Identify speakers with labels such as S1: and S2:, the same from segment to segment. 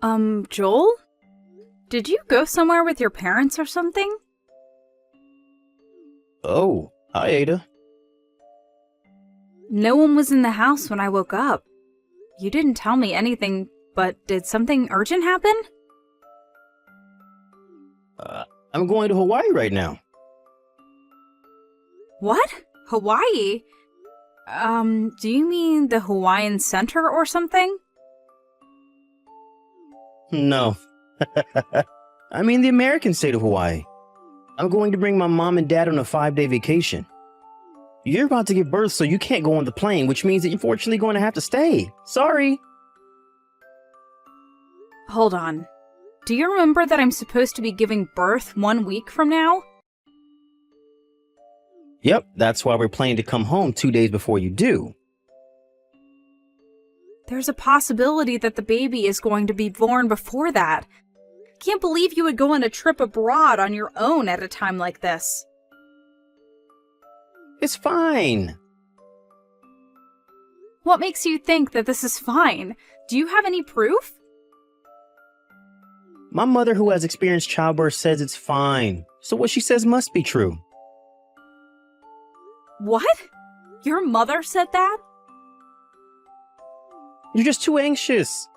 S1: Joel? Did you go somewhere with your parents or something?
S2: Oh, hi, Ada.
S1: No one was in the house when I woke up. You didn't tell me anything, but did something urgent happen?
S2: I'm going to Hawaii right now.
S1: What? Hawaii? Do you mean the Hawaiian Center or something?
S2: No. I mean the American state of Hawaii. I'm going to bring my mom and dad on a 5-day vacation. You're about to give birth, so you can't go on the plane, which means that you're unfortunately going to have to stay. Sorry.
S1: Hold on. Do you remember that I'm supposed to be giving birth 1 week from now?
S2: Yep, that's why we're planning to come home 2 days before you do.
S1: There's a possibility that the baby is going to be born before that. Can't believe you would go on a trip abroad on your own at a time like this.
S2: It's fine.
S1: What makes you think that this is fine? Do you have any proof?
S2: My mother, who has experienced childbirth, says it's fine. So what she says must be true.
S1: What? Your mother said that?
S2: You're just too anxious.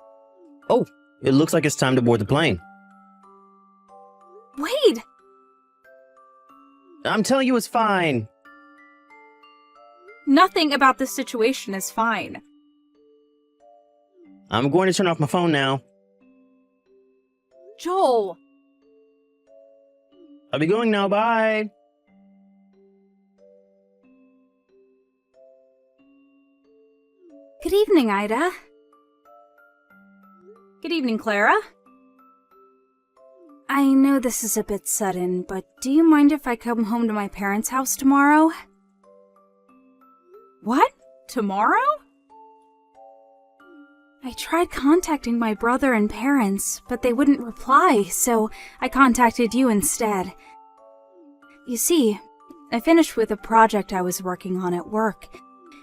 S2: Oh, it looks like it's time to board the plane.
S1: Wait!
S2: I'm telling you it's fine.
S1: Nothing about this situation is fine.
S2: I'm going to turn off my phone now.
S1: Joel!
S2: I'll be going now, bye.
S1: Good evening, Ida. Good evening, Clara. I know this is a bit sudden, but do you mind if I come home to my parents' house tomorrow? What? Tomorrow? I tried contacting my brother and parents, but they wouldn't reply, so I contacted you instead. You see, I finished with a project I was working on at work,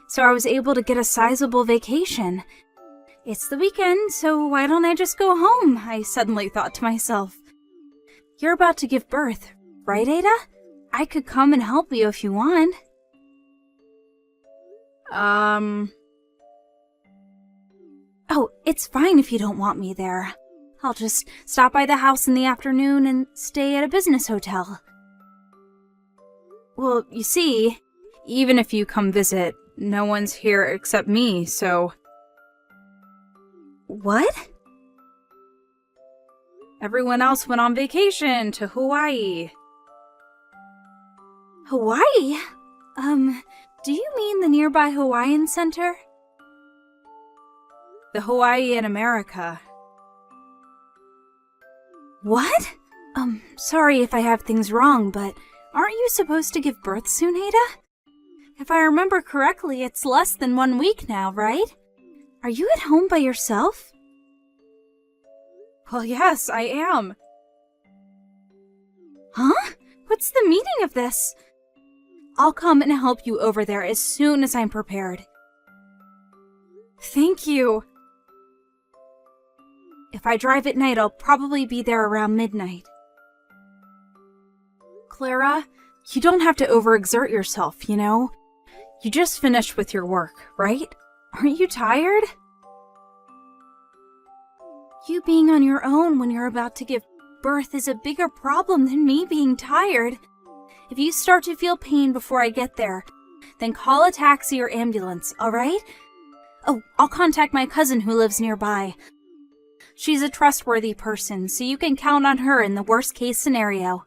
S1: so I was able to get a sizable vacation. It's the weekend, so why don't I just go home? I suddenly thought to myself. You're about to give birth, right, Ada? I could come and help you if you want. Oh, it's fine if you don't want me there. I'll just stop by the house in the afternoon and stay at a business hotel. Well, you see, even if you come visit, no one's here except me, so... What? Everyone else went on vacation to Hawaii. Hawaii? Do you mean the nearby Hawaiian Center? The Hawaii in America. What? Sorry if I have things wrong, but aren't you supposed to give birth soon, Ada? If I remember correctly, it's less than 1 week now, right? Are you at home by yourself? Well, yes, I am. Huh? What's the meaning of this? I'll come and help you over there as soon as I'm prepared. Thank you. If I drive at night, I'll probably be there around midnight. Clara, you don't have to overexert yourself, you know? You just finished with your work, right? Aren't you tired? You being on your own when you're about to give birth is a bigger problem than me being tired. If you start to feel pain before I get there, then call a taxi or ambulance, alright? Oh, I'll contact my cousin who lives nearby. She's a trustworthy person, so you can count on her in the worst case scenario.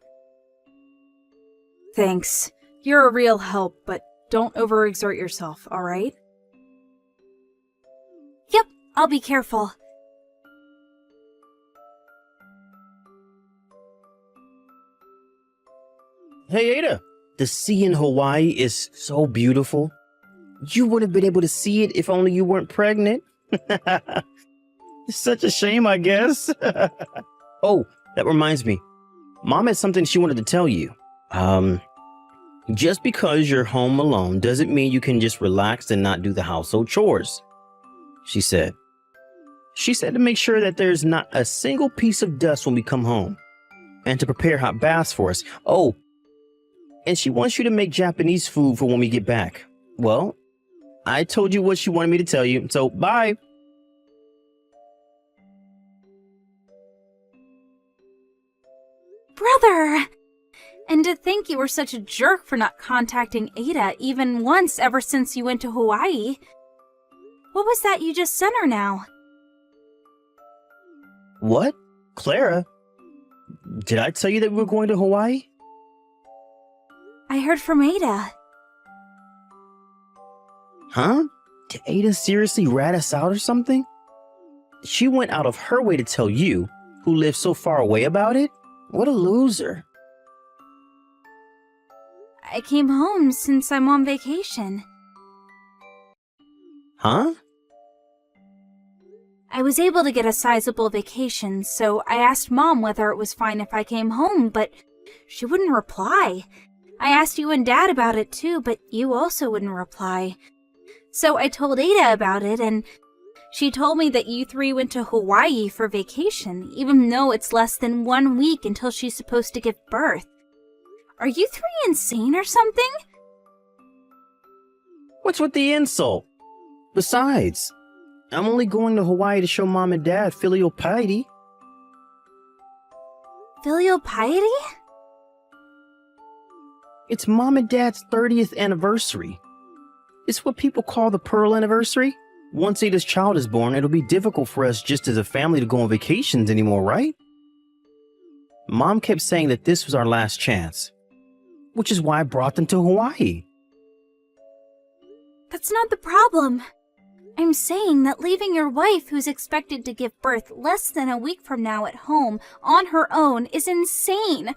S1: Thanks. You're a real help, but don't overexert yourself, alright? Yep, I'll be careful.
S2: Hey, Ada, the sea in Hawaii is so beautiful. You would have been able to see it if only you weren't pregnant. It's such a shame, I guess. Oh, that reminds me. Mom had something she wanted to tell you. Just because you're home alone doesn't mean you can just relax and not do the household chores, she said. She said to make sure that there's not a single piece of dust when we come home, and to prepare hot baths for us. Oh, and she wants you to make Japanese food for when we get back. Well, I told you what she wanted me to tell you, so bye.
S1: Brother! And to think you were such a jerk for not contacting Ada even once ever since you went to Hawaii. What was that you just sent her now?
S2: What? Clara? Did I tell you that we were going to Hawaii?
S1: I heard from Ada.
S2: Huh? Did Ada seriously rat us out or something? She went out of her way to tell you, who live so far away, about it? What a loser.
S1: I came home since I'm on vacation.
S2: Huh?
S1: I was able to get a sizable vacation, so I asked Mom whether it was fine if I came home, but she wouldn't reply. I asked you and Dad about it too, but you also wouldn't reply. So I told Ada about it, and she told me that you three went to Hawaii for vacation, even though it's less than 1 week until she's supposed to give birth. Are you three insane or something?
S2: What's with the insult? Besides, I'm only going to Hawaii to show Mom and Dad filial piety.
S1: Filial piety?
S2: It's Mom and Dad's 30th anniversary. It's what people call the Pearl Anniversary. Once Ada's child is born, it'll be difficult for us just as a family to go on vacations anymore, right? Mom kept saying that this was our last chance, which is why I brought them to Hawaii.
S1: That's not the problem. I'm saying that leaving your wife, who's expected to give birth less than a week from now at home, on her own, is insane.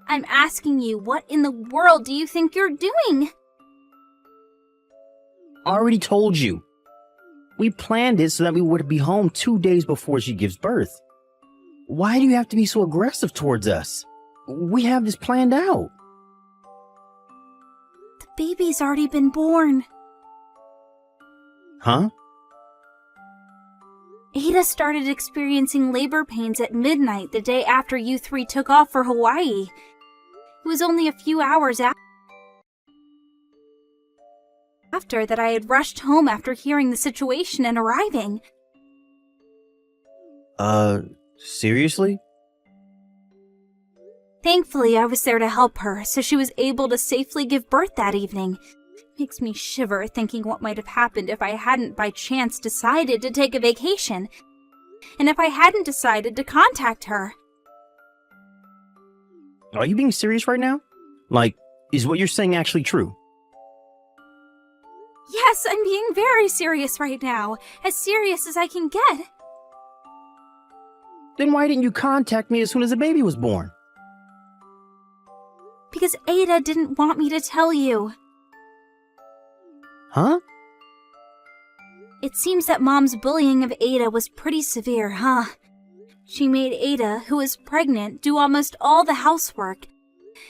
S1: I'm asking you, what in the world do you think you're doing?
S2: I already told you. We planned it so that we would be home 2 days before she gives birth. Why do you have to be so aggressive towards us? We have this planned out.
S1: The baby's already been born.
S2: Huh?
S1: Ada started experiencing labor pains at midnight the day after you three took off for Hawaii. It was only a few hours after that I had rushed home after hearing the situation and arriving.
S2: Seriously?
S1: Thankfully, I was there to help her, so she was able to safely give birth that evening. Makes me shiver thinking what might have happened if I hadn't by chance decided to take a vacation, and if I hadn't decided to contact her.
S2: Are you being serious right now? Like, is what you're saying actually true?
S1: Yes, I'm being very serious right now, as serious as I can get.
S2: Then why didn't you contact me as soon as the baby was born?
S1: Because Ada didn't want me to tell you.
S2: Huh?
S1: It seems that Mom's bullying of Ada was pretty severe, huh? She made Ada, who was pregnant, do almost all the housework,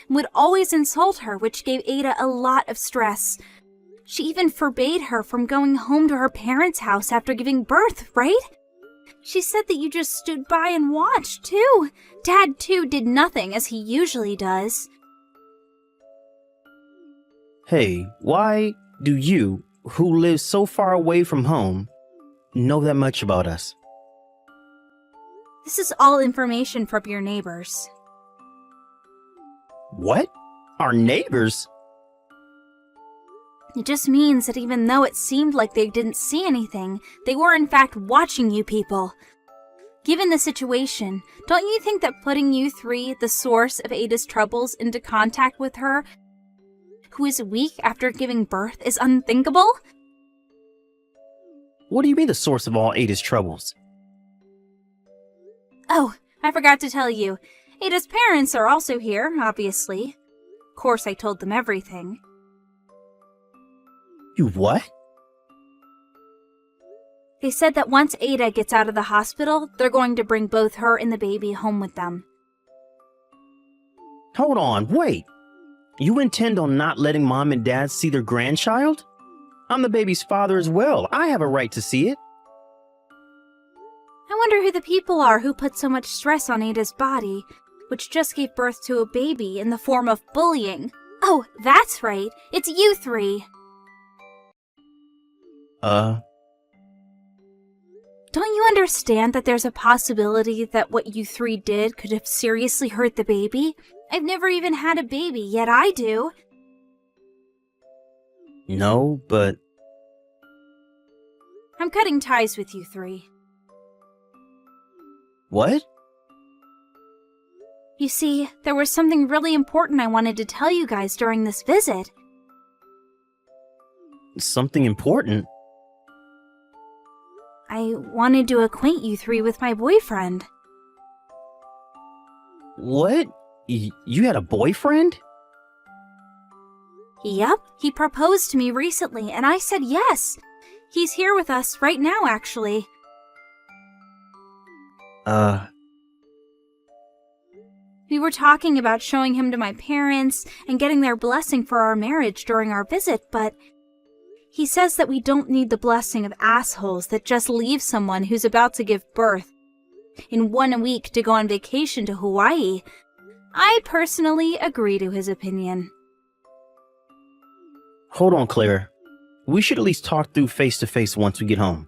S1: and would always insult her, which gave Ada a lot of stress. She even forbade her from going home to her parents' house after giving birth, right? She said that you just stood by and watched, too. Dad, too, did nothing, as he usually does.
S2: Hey, why do you, who live so far away from home, know that much about us?
S1: This is all information from your neighbors.
S2: What? Our neighbors?
S1: It just means that even though it seemed like they didn't see anything, they were in fact watching you people. Given the situation, don't you think that putting you three, the source of Ada's troubles, into contact with her, who is weak after giving birth, is unthinkable?
S2: What do you mean the source of all Ada's troubles?
S1: Oh, I forgot to tell you. Ada's parents are also here, obviously. Of course, I told them everything.
S2: You what?
S1: They said that once Ada gets out of the hospital, they're going to bring both her and the baby home with them.
S2: Hold on, wait. You intend on not letting Mom and Dad see their grandchild? I'm the baby's father as well. I have a right to see it.
S1: wonder who the people are who put so much stress on Ada's body, which just gave birth to a baby in the form of bullying. Oh, that's right. It's you three. Don't you understand that there's a possibility that what you three did could have seriously hurt the baby? I've never even had a baby, yet I do.
S2: No, but...
S1: I'm cutting ties with you three.
S2: What?
S1: You see, there was something really important I wanted to tell you guys during this visit.
S2: Something important?
S1: I wanted to acquaint you three with my boyfriend.
S2: What? You had a boyfriend?
S1: Yep, he proposed to me recently, and I said yes. He's here with us right now, actually. We were talking about showing him to my parents and getting their blessing for our marriage during our visit, but he says that we don't need the blessing of assholes that just leave someone who's about to give birth in 1 week to go on vacation to Hawaii. I personally agree to his opinion.
S2: Hold on, Claire. We should at least talk through face-to-face once we get home.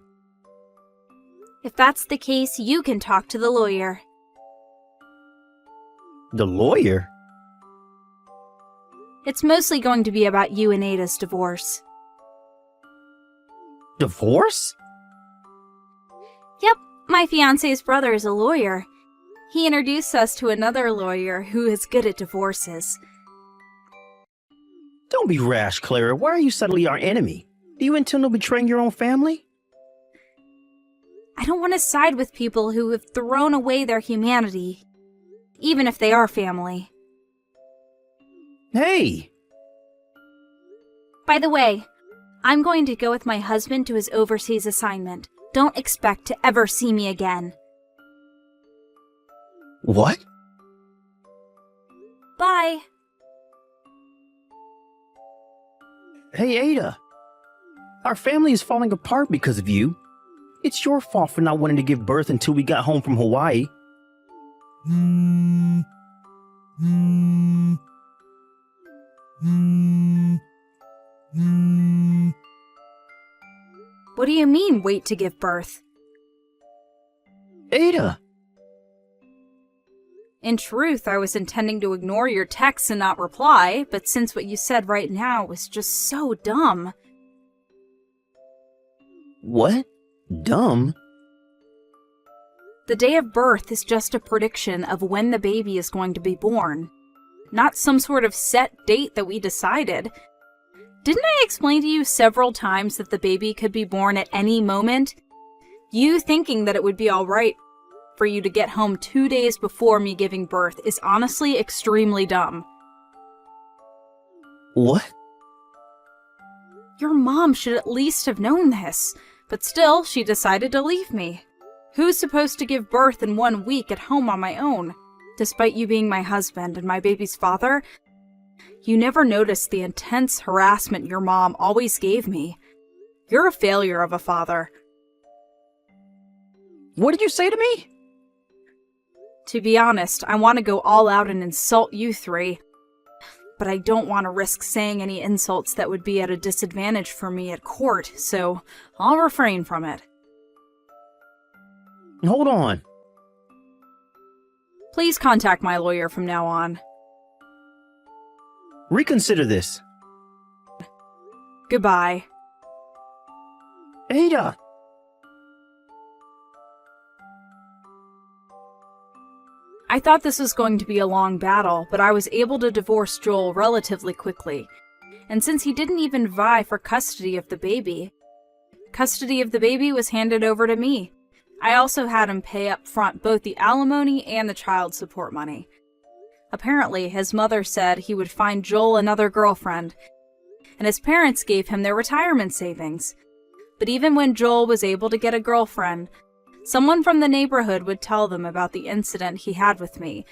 S1: If that's the case, you can talk to the lawyer.
S2: The lawyer?
S1: It's mostly going to be about you and Ada's divorce.
S2: Divorce?
S1: Yep, my fiancé's brother is a lawyer. He introduced us to another lawyer who is good at divorces.
S2: Don't be rash, Clara. Why are you suddenly our enemy? Do you intend on betraying your own family?
S1: I don't want to side with people who have thrown away their humanity, even if they are family.
S2: Hey!
S1: By the way, I'm going to go with my husband to his overseas assignment. Don't expect to ever see me again.
S2: What?
S1: Bye.
S2: Hey, Ada. Our family is falling apart because of you. It's your fault for not wanting to give birth until we got home from Hawaii.
S1: What do you mean, wait to give birth?
S2: Ada!
S1: In truth, I was intending to ignore your texts and not reply, but since what you said right now was just so dumb.
S2: What? Dumb?
S1: The day of birth is just a prediction of when the baby is going to be born, not some sort of set date that we decided. Didn't I explain to you several times that the baby could be born at any moment? You thinking that it would be alright for you to get home 2 days before me giving birth is honestly extremely dumb.
S2: What?
S1: Your mom should at least have known this, but still, she decided to leave me. Who's supposed to give birth in 1 week at home on my own? Despite you being my husband and my baby's father, you never noticed the intense harassment your mom always gave me. You're a failure of a father.
S2: What did you say to me?
S1: To be honest, I want to go all out and insult you three. But I don't want to risk saying any insults that would be at a disadvantage for me at court, so I'll refrain from it.
S2: Hold on.
S1: Please contact my lawyer from now on.
S2: Reconsider this.
S1: Goodbye.
S2: Ada!
S1: I thought this was going to be a long battle, but I was able to divorce Joel relatively quickly. And since he didn't even vie for custody of the baby was handed over to me. I also had him pay up front both the alimony and the child support money. Apparently, his mother said he would find Joel another girlfriend, and his parents gave him their retirement savings. But even when Joel was able to get a girlfriend, someone from the neighborhood would tell them about the incident he had with me,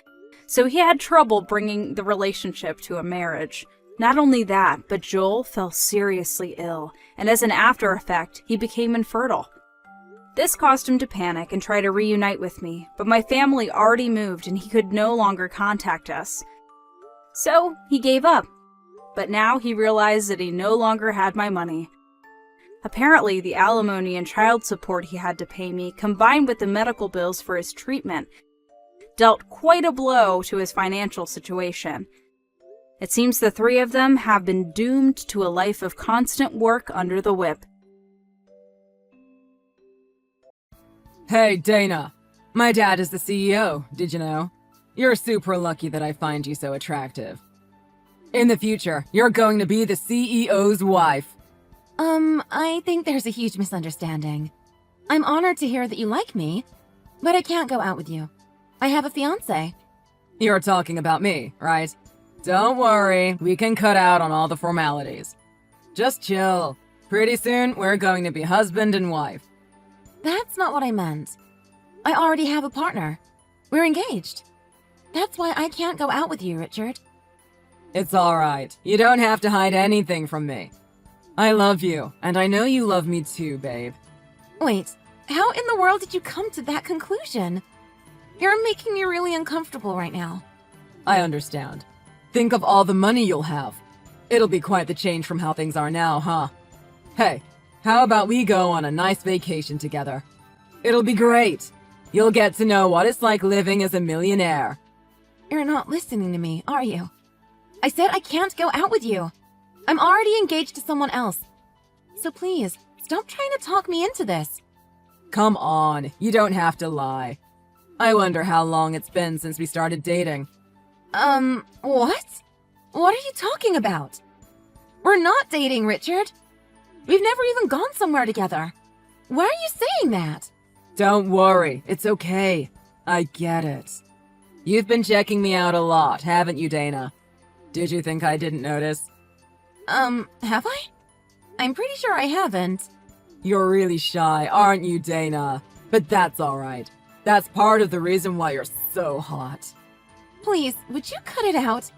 S1: so he had trouble bringing the relationship to a marriage. Not only that, but Joel fell seriously ill, and as an after effect, he became infertile. This caused him to panic and try to reunite with me, but my family already moved and he could no longer contact us. So he gave up. But now he realized that he no longer had my money. Apparently, the alimony and child support he had to pay me, combined with the medical bills for his treatment, dealt quite a blow to his financial situation. It seems the three of them have been doomed to a life of constant work under the whip.
S3: Hey, Dana. My dad is the CEO, did you know? You're super lucky that I find you so attractive. In the future, you're going to be the CEO's wife.
S4: I think there's a huge misunderstanding. I'm honored to hear that you like me, but I can't go out with you. I have a fiancé.
S3: You're talking about me, right? Don't worry, we can cut out on all the formalities. Just chill. Pretty soon, we're going to be husband and wife.
S4: That's not what I meant. I already have a partner. We're engaged. That's why I can't go out with you, Richard.
S3: It's alright. You don't have to hide anything from me. I love you, and I know you love me too, babe.
S4: Wait, how in the world did you come to that conclusion? You're making me really uncomfortable right now.
S3: I understand. Think of all the money you'll have. It'll be quite the change from how things are now, huh? Hey, how about we go on a nice vacation together? It'll be great. You'll get to know what it's like living as a millionaire.
S4: You're not listening to me, are you? I said I can't go out with you. I'm already engaged to someone else. So please, stop trying to talk me into this.
S3: Come on, you don't have to lie. I wonder how long it's been since we started dating.
S4: What? What are you talking about? We're not dating, Richard. We've never even gone somewhere together. Why are you saying that?
S3: Don't worry, it's okay. I get it. You've been checking me out a lot, haven't you, Dana? Did you think I didn't notice?
S4: Have I? I'm pretty sure I haven't.
S3: You're really shy, aren't you, Dana? But that's alright. That's part of the reason why you're so hot.
S4: Please, would you cut it out?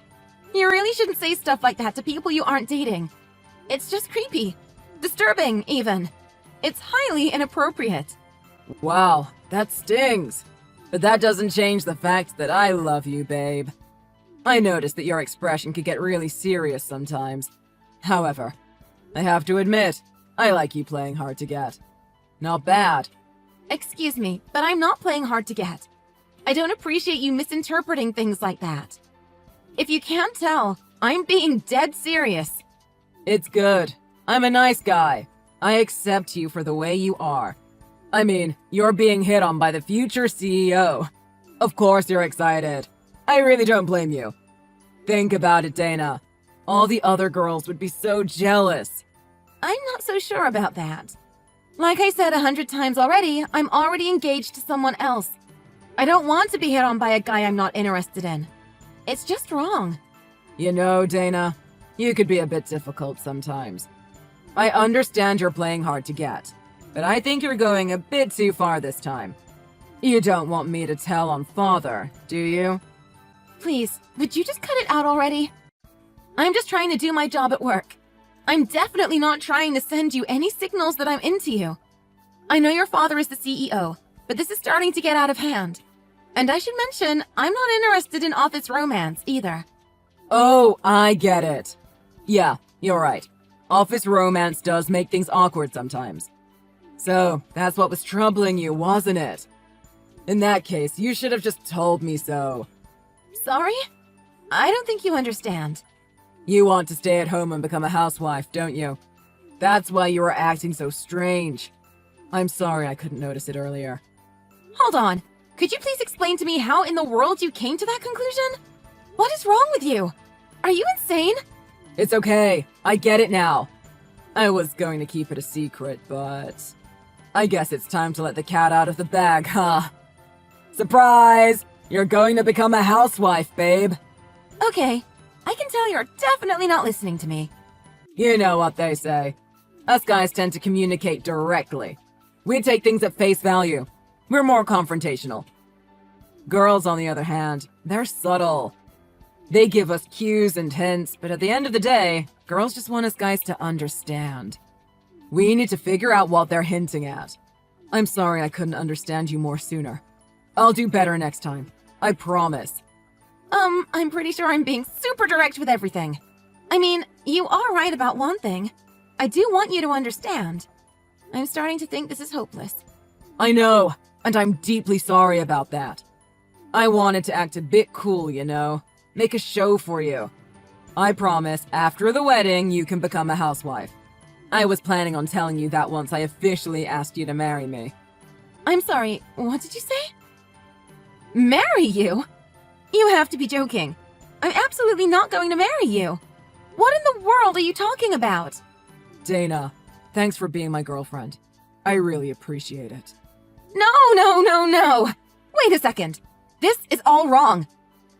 S4: You really shouldn't say stuff like that to people you aren't dating. It's just creepy. Disturbing, even. It's highly inappropriate.
S3: Wow, that stings. But that doesn't change the fact that I love you, babe. I noticed that your expression could get really serious sometimes. However, I have to admit, I like you playing hard to get. Not bad.
S4: Excuse me, but I'm not playing hard to get. I don't appreciate you misinterpreting things like that. If you can't tell, I'm being dead serious.
S3: It's good. I'm a nice guy. I accept you for the way you are. I mean, you're being hit on by the future CEO. Of course you're excited. I really don't blame you. Think about it, Dana. All the other girls would be so jealous.
S4: I'm not so sure about that. Like I said 100 times already, I'm already engaged to someone else. I don't want to be hit on by a guy I'm not interested in. It's just wrong.
S3: You know, Dana, you could be a bit difficult sometimes. I understand you're playing hard to get, but I think you're going a bit too far this time. You don't want me to tell on Father, do you?
S4: Please, would you just cut it out already? I'm just trying to do my job at work. I'm definitely not trying to send you any signals that I'm into you. I know your father is the CEO, but this is starting to get out of hand. And I should mention, I'm not interested in office romance either.
S3: Oh, I get it. Yeah, you're right. Office romance does make things awkward sometimes. So, that's what was troubling you, wasn't it? In that case, you should have just told me so.
S4: Sorry? I don't think you understand.
S3: You want to stay at home and become a housewife, don't you? That's why you were acting so strange. I'm sorry I couldn't notice it earlier.
S4: Hold on. Could you please explain to me how in the world you came to that conclusion? What is wrong with you? Are you insane?
S3: It's okay. I get it now. I was going to keep it a secret, but I guess it's time to let the cat out of the bag, huh? Surprise! You're going to become a housewife, babe.
S4: Okay. I can tell you're definitely not listening to me.
S3: You know what they say. Us guys tend to communicate directly. We take things at face value. We're more confrontational. Girls, on the other hand, they're subtle. They give us cues and hints, but at the end of the day, girls just want us guys to understand. We need to figure out what they're hinting at. I'm sorry I couldn't understand you more sooner. I'll do better next time. I promise.
S4: I'm pretty sure I'm being super direct with everything. I mean, you are right about one thing. I do want you to understand. I'm starting to think this is hopeless.
S3: I know, and I'm deeply sorry about that. I wanted to act a bit cool, you know? Make a show for you. I promise, after the wedding, you can become a housewife. I was planning on telling you that once I officially asked you to marry me.
S4: I'm sorry, what did you say? Marry you? You have to be joking. I'm absolutely not going to marry you. What in the world are you talking about?
S3: Dana, thanks for being my girlfriend. I really appreciate it.
S4: No. Wait a second. This is all wrong.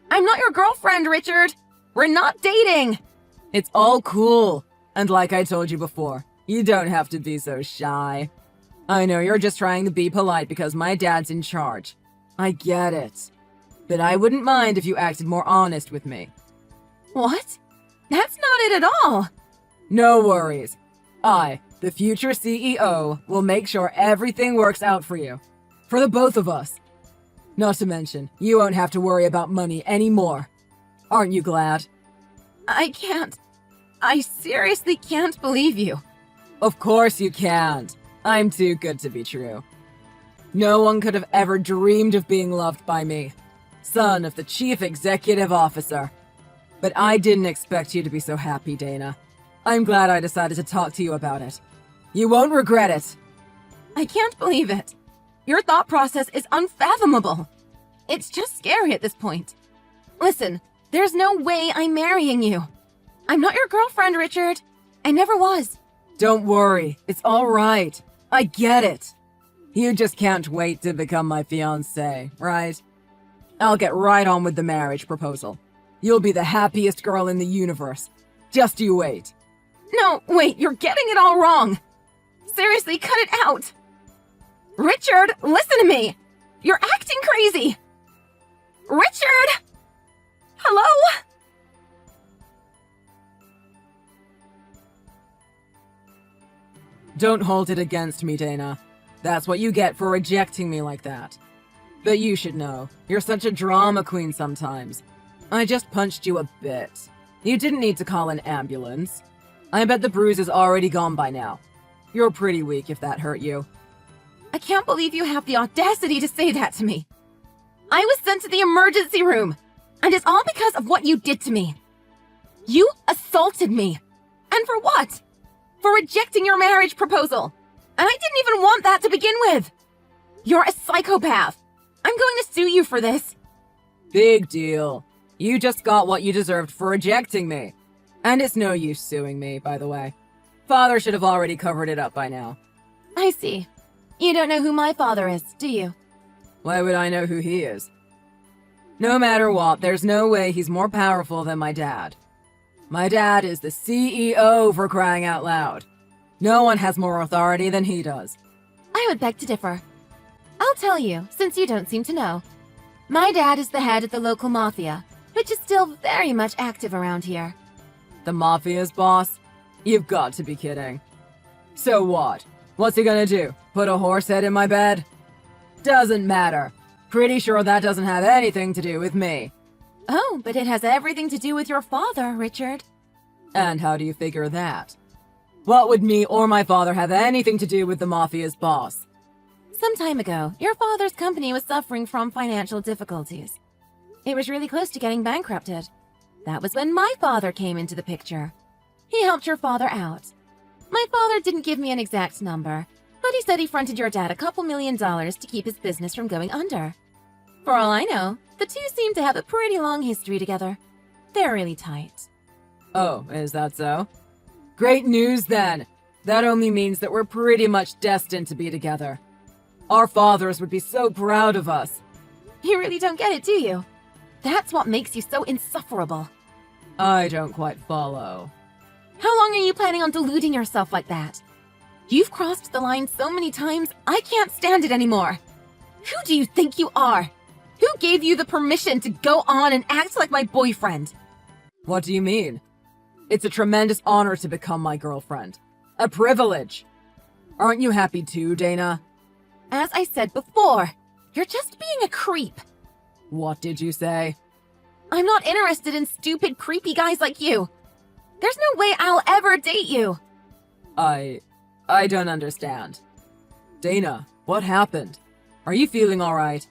S4: I'm not your girlfriend, Richard. We're not dating.
S3: It's all cool. And like I told you before, you don't have to be so shy. I know you're just trying to be polite because my dad's in charge. I get it. But I wouldn't mind if you acted more honest with me.
S4: What? That's not it at all.
S3: No worries. I, the future CEO, will make sure everything works out for you. For the both of us. Not to mention, you won't have to worry about money anymore. Aren't you glad?
S4: I can't. I seriously can't believe you.
S3: Of course you can't. I'm too good to be true. No one could have ever dreamed of being loved by me, son of the chief executive officer. But I didn't expect you to be so happy, Dana. I'm glad I decided to talk to you about it. You won't regret it.
S4: I can't believe it. Your thought process is unfathomable. It's just scary at this point. Listen, there's no way I'm marrying you. I'm not your girlfriend, Richard. I never was.
S3: Don't worry, it's all right. I get it. You just can't wait to become my fiancée, right? I'll get right on with the marriage proposal. You'll be the happiest girl in the universe. Just you wait.
S4: No, wait, you're getting it all wrong. Seriously, cut it out. Richard, listen to me. You're acting crazy. Richard! Hello?
S3: Don't hold it against me, Dana. That's what you get for rejecting me like that. But you should know, you're such a drama queen sometimes. I just punched you a bit. You didn't need to call an ambulance. I bet the bruise is already gone by now. You're pretty weak if that hurt you.
S4: I can't believe you have the audacity to say that to me. I was sent to the emergency room, and it's all because of what you did to me. You assaulted me. And for what? For rejecting your marriage proposal. And I didn't even want that to begin with. You're a psychopath. I'm going to sue you for this.
S3: Big deal. You just got what you deserved for rejecting me. And it's no use suing me, by the way. Father should have already covered it up by now.
S4: I see. You don't know who my father is, do you?
S3: Why would I know who he is? No matter what, there's no way he's more powerful than my dad. My dad is the CEO, for crying out loud. No one has more authority than he does.
S4: I would beg to differ. I'll tell you, since you don't seem to know. My dad is the head of the local mafia, which is still very much active around here.
S3: The mafia's boss? You've got to be kidding. So what? What's he gonna do? Put a horse head in my bed? Doesn't matter. Pretty sure that doesn't have anything to do with me.
S4: Oh, but it has everything to do with your father, Richard.
S3: And how do you figure that? What would me or my father have anything to do with the mafia's boss?
S4: Some time ago, your father's company was suffering from financial difficulties. It was really close to getting bankrupted. That was when my father came into the picture. He helped your father out. My father didn't give me an exact number, but he said he fronted your dad a couple $1,000,000 to keep his business from going under. For all I know, the two seem to have a pretty long history together. They're really tight.
S3: Oh, is that so? Great news then. That only means that we're pretty much destined to be together. Our fathers would be so proud of us.
S4: You really don't get it, do you? That's what makes you so insufferable.
S3: I don't quite follow.
S4: How long are you planning on deluding yourself like that? You've crossed the line so many times, I can't stand it anymore. Who do you think you are? Who gave you the permission to go on and act like my boyfriend?
S3: What do you mean? It's a tremendous honor to become my girlfriend. A privilege. Aren't you happy too, Dana?
S4: As I said before, you're just being a creep.
S3: What did you say?
S4: I'm not interested in stupid, creepy guys like you. There's no way I'll ever date you.
S3: I don't understand. Dana, what happened? Are you feeling alright?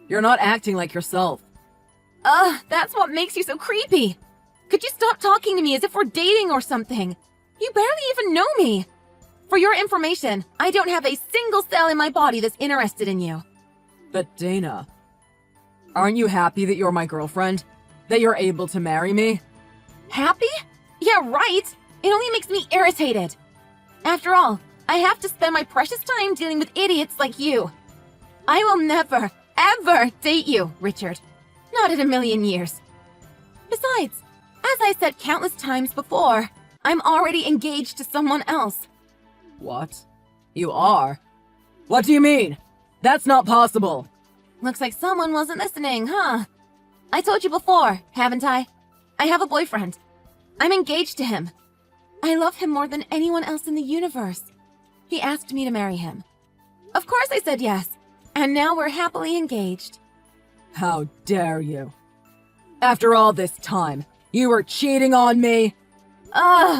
S3: You're not acting like yourself.
S4: That's what makes you so creepy. Could you stop talking to me as if we're dating or something? You barely even know me. For your information, I don't have a single cell in my body that's interested in you.
S3: But Dana, aren't you happy that you're my girlfriend? That you're able to marry me?
S4: Happy? Yeah, right. It only makes me irritated. After all, I have to spend my precious time dealing with idiots like you. I will never, ever date you, Richard. Not in a million years. Besides, as I said countless times before, I'm already engaged to someone else.
S3: What? You are? What do you mean? That's not possible.
S4: Looks like someone wasn't listening, huh? I told you before, haven't I? I have a boyfriend. I'm engaged to him. I love him more than anyone else in the universe. He asked me to marry him. Of course I said yes, and now we're happily engaged.
S3: How dare you? After all this time, you were cheating on me?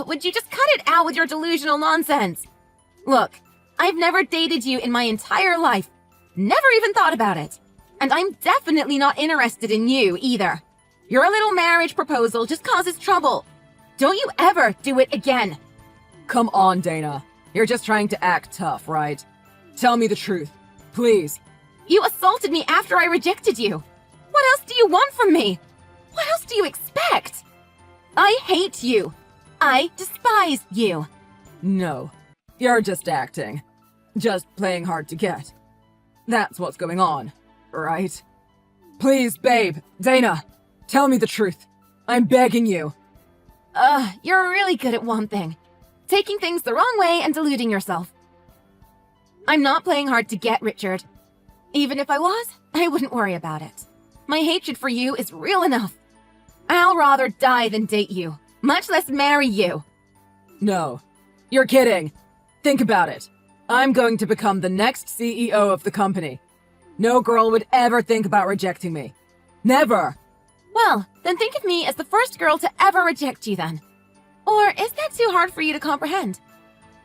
S4: Would you just cut it out with your delusional nonsense? Look, I've never dated you in my entire life. Never even thought about it. And I'm definitely not interested in you either. Your little marriage proposal just causes trouble. Don't you ever do it again.
S3: Come on, Dana. You're just trying to act tough, right? Tell me the truth, please.
S4: You assaulted me after I rejected you. What else do you want from me? What else do you expect? I hate you. I despise you.
S3: No, you're just acting. Just playing hard to get. That's what's going on, right? Please, babe, Dana, tell me the truth. I'm begging you.
S4: You're really good at one thing. Taking things the wrong way and deluding yourself. I'm not playing hard to get, Richard. Even if I was, I wouldn't worry about it. My hatred for you is real enough. I'll rather die than date you, much less marry you.
S3: No, you're kidding. Think about it. I'm going to become the next CEO of the company. No girl would ever think about rejecting me. Never.
S4: Well, then think of me as the first girl to ever reject you then. Or is that too hard for you to comprehend?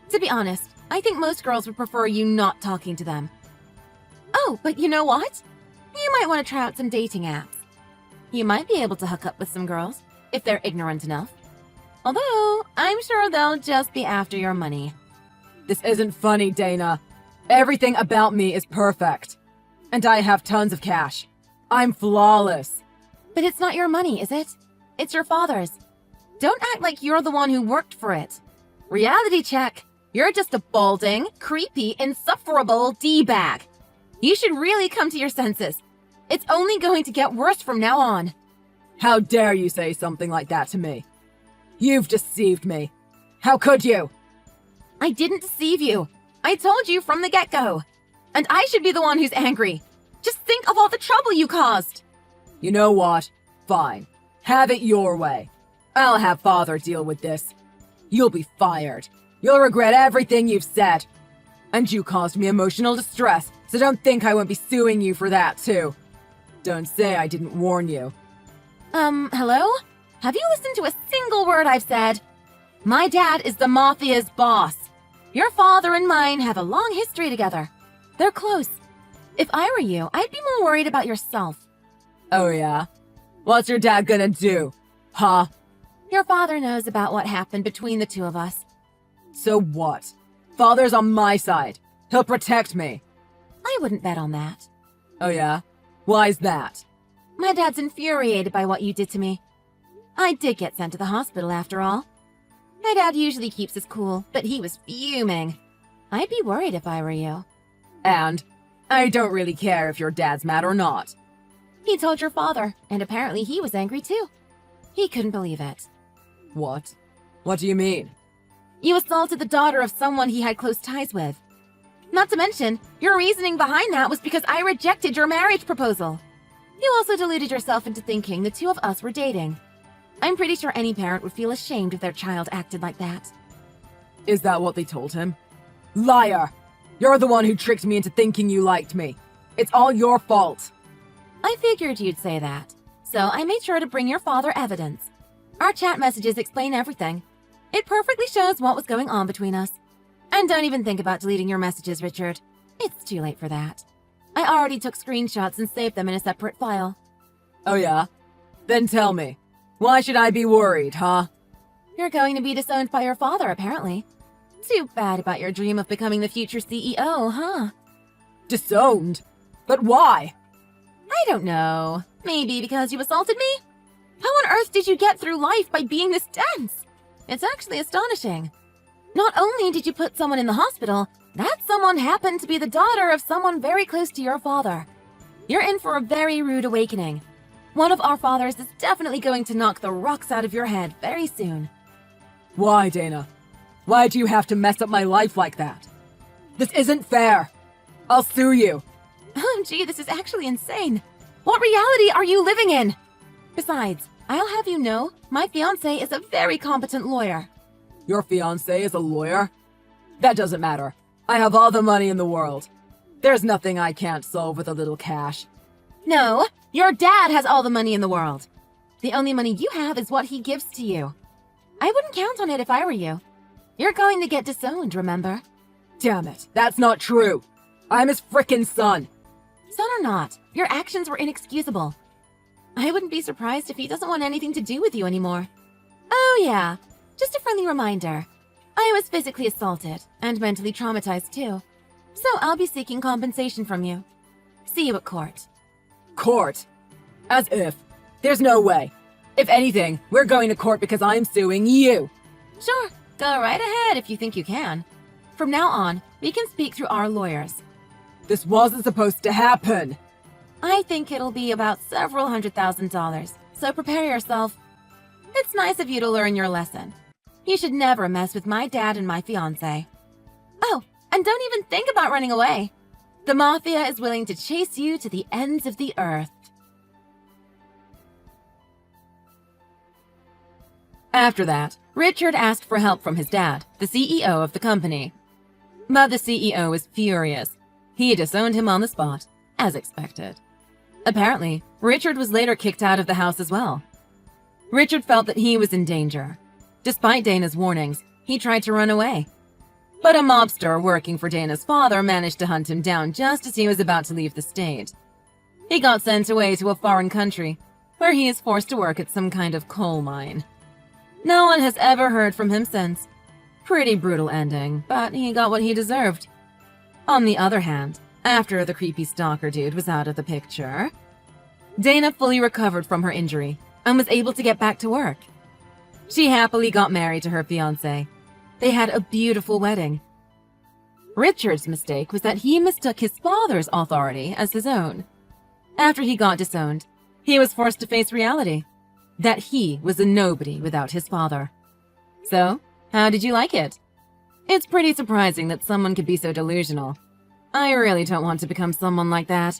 S4: To be honest, I think most girls would prefer you not talking to them. Oh, but you know what? You might want to try out some dating apps. You might be able to hook up with some girls, if they're ignorant enough. Although, I'm sure they'll just be after your money.
S3: This isn't funny, Dana. Everything about me is perfect. And I have tons of cash. I'm flawless.
S4: But it's not your money, is it? It's your father's. Don't act like you're the one who worked for it. Reality check. You're just a balding, creepy, insufferable D-bag. You should really come to your senses. It's only going to get worse from now on.
S3: How dare you say something like that to me? You've deceived me. How could you?
S4: I didn't deceive you. I told you from the get-go. And I should be the one who's angry. Just think of all the trouble you caused.
S3: You know what? Fine. Have it your way. I'll have Father deal with this. You'll be fired. You'll regret everything you've said. And you caused me emotional distress, so don't think I won't be suing you for that, too. Don't say I didn't warn you.
S4: Hello? Have you listened to a single word I've said? My dad is the Mafia's boss. Your father and mine have a long history together. They're close. If I were you, I'd be more worried about yourself.
S3: Oh yeah? What's your dad gonna do? Huh?
S4: Your father knows about what happened between the two of us.
S3: So what? Father's on my side. He'll protect me.
S4: I wouldn't bet on that.
S3: Oh yeah? Why's that?
S4: My dad's infuriated by what you did to me. I did get sent to the hospital after all. My dad usually keeps his cool, but he was fuming. I'd be worried if I were you.
S3: And I don't really care if your dad's mad or not.
S4: He told your father, and apparently he was angry too. He couldn't believe it.
S3: What? What do you mean?
S4: You assaulted the daughter of someone he had close ties with. Not to mention, your reasoning behind that was because I rejected your marriage proposal. You also deluded yourself into thinking the two of us were dating. I'm pretty sure any parent would feel ashamed if their child acted like that.
S3: Is that what they told him? Liar! You're the one who tricked me into thinking you liked me. It's all your fault.
S4: I figured you'd say that, so I made sure to bring your father evidence. Our chat messages explain everything. It perfectly shows what was going on between us. And don't even think about deleting your messages, Richard. It's too late for that. I already took screenshots and saved them in a separate file.
S3: Oh yeah? Then tell me, why should I be worried, huh?
S4: You're going to be disowned by your father, apparently. Too bad about your dream of becoming the future CEO, huh?
S3: Disowned? But why?
S4: I don't know. Maybe because you assaulted me? How on earth did you get through life by being this dense? It's actually astonishing. Not only did you put someone in the hospital, that someone happened to be the daughter of someone very close to your father. You're in for a very rude awakening. One of our fathers is definitely going to knock the rocks out of your head very soon.
S3: Why, Dana? Why do you have to mess up my life like that? This isn't fair. I'll sue you.
S4: OMG, this is actually insane. What reality are you living in? Besides, I'll have you know, my fiancé is a very competent lawyer.
S3: Your fiancé is a lawyer? That doesn't matter. I have all the money in the world. There's nothing I can't solve with a little cash.
S4: No, your dad has all the money in the world. The only money you have is what he gives to you. I wouldn't count on it if I were you. You're going to get disowned, remember?
S3: Damn it, that's not true. I'm his frickin' son.
S4: Son or not, your actions were inexcusable. I wouldn't be surprised if he doesn't want anything to do with you anymore. Oh yeah, just a friendly reminder. I was physically assaulted and mentally traumatized too. So I'll be seeking compensation from you. See you at court.
S3: Court? As if. There's no way. If anything, we're going to court because I'm suing you.
S4: Sure, go right ahead if you think you can. From now on, we can speak through our lawyers.
S3: This wasn't supposed to happen.
S4: I think it'll be about several $100,000, so prepare yourself. It's nice of you to learn your lesson. You should never mess with my dad and my fiancé. Oh, and don't even think about running away. The Mafia is willing to chase you to the ends of the earth. After that, Richard asked for help from his dad, the CEO of the company. But the CEO was furious. He disowned him on the spot, as expected. Apparently, Richard was later kicked out of the house as well. Richard felt that he was in danger. Despite Dana's warnings, he tried to run away. But a mobster working for Dana's father managed to hunt him down just as he was about to leave the state. He got sent away to a foreign country, where he is forced to work at some kind of coal mine. No one has ever heard from him since. Pretty brutal ending, but he got what he deserved. On the other hand, after the creepy stalker dude was out of the picture, Dana fully recovered from her injury and was able to get back to work. She happily got married to her fiancé. They had a beautiful wedding. Richard's mistake was that he mistook his father's authority as his own. After he got disowned, he was forced to face reality, that he was a nobody without his father. So, how did you like it? It's pretty surprising that someone could be so delusional. I really don't want to become someone like that.